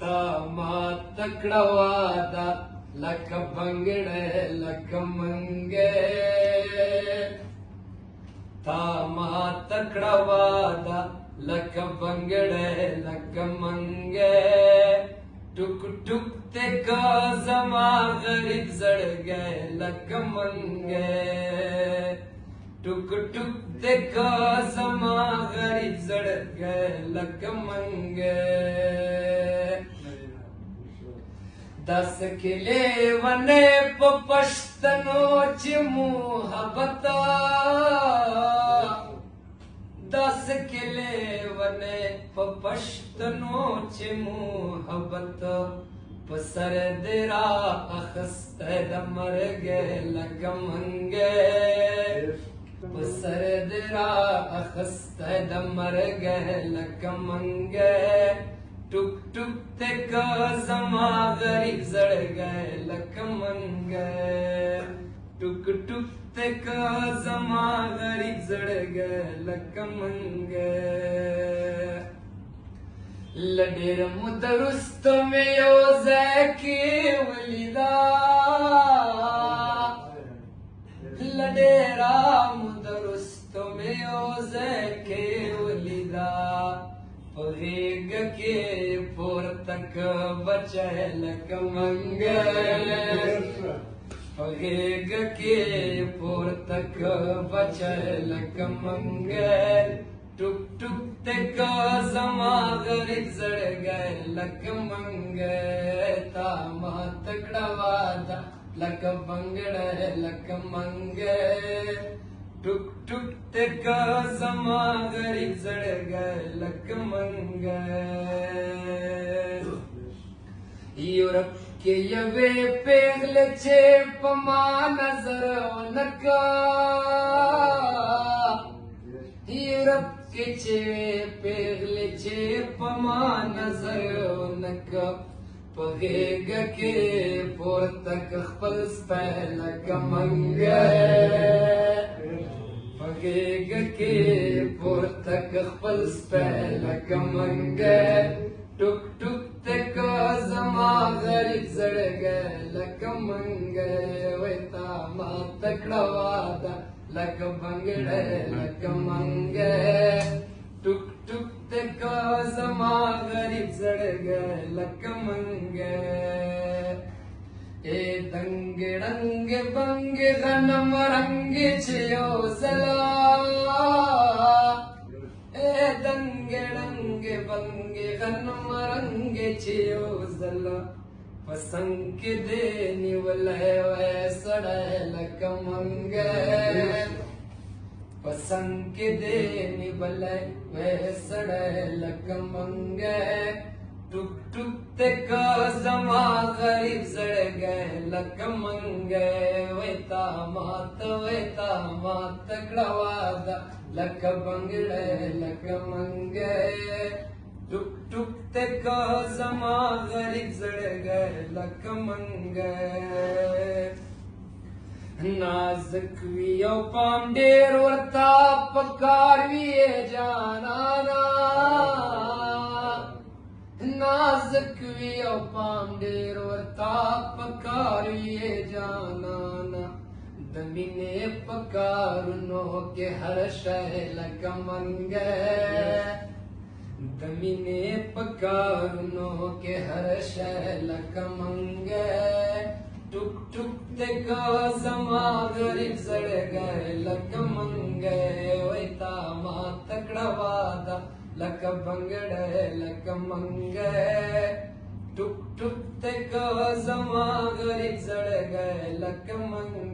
तामा तकड़वादा luck भंगड़े luck मंगे तामा तकड़वादा लक भंगड़े लक मंगे टुक टुक ते का जमा गरीब जड़ गए लक मंगे टुक टुक ते का जमा गरीब जड़ गए लक मंगे 10 किले वने पश्तनो च मुहब्बता 10 किले वने पश्तनो च मुहब्बत पसर दिरा अखस्ते दमर गए लक मंगे पसर दिरा अखस्ते दमर गए लक मंगे टुक टुक ते का जमा गरीब जड़ गए लक मंगे टुक टुक ते का जमा गरीब जड़ गए लक मंगे लडेर मुदरुस्त में योज़े की वलीदा लडेरा मुदरुस्त में योज़े की वलीदा पगेग के पोर तक बचे लक मंगे पगेग के पोर तक बचे लक मंगे टुक टुक ते का जमा गरीब जड़ गए लक मंगे तामा तकड़वादा लक भंगड़े लक मंगे टुक टुक ते का जमा गरीब जड़ गए लक मंगे यूरोप के यवे पेगल छे पमा नजर नका यूरोप के छे पेगल छे पमा नजर नका पगेग के पोर तक खपल स्पैल लक मंगे पगेग के पोर तक खपल स्पैल लक मंगे टुक टुक ते का जमा गरीब जड़ गए लक मंगे वे तामा तकड़वादा लक भंगड़े लक मंगे टुक टुक ते का जमा गरीब जड़ गए लक मंगे ए दंगे डंगे बंगे गनम रंगे छियो सला ए दंगे डंगे बंगे गनम रंगे छियो सला पसंग के देनी वले वे सड़े लक मंगे पसंग के देनी वले वे सड़े लक मंगे टुक टुक ते का जमा गरीब जड़ गए लक मंगे वे तामा तकड़वादा लक भंगड़े लक मंगे टुक टुक ते का जमा गरीब जड़ गए लक मंगे नाजुक वियो पामडेर वरता पकार विये जाना नाजुक वियो पामडेर वरता पकार विये जाना दमीने पकार नो के हर शह लक मंगे दमीने पकार नो के हर शह लक मंगे टुक टुक ते का जमा गरीब जड़ गए लक मंगे वे तामा तकड़वादा लक भंगड़े लक मंगे टुक टुक ते का जमा गरीब जड़ गए लक मंगे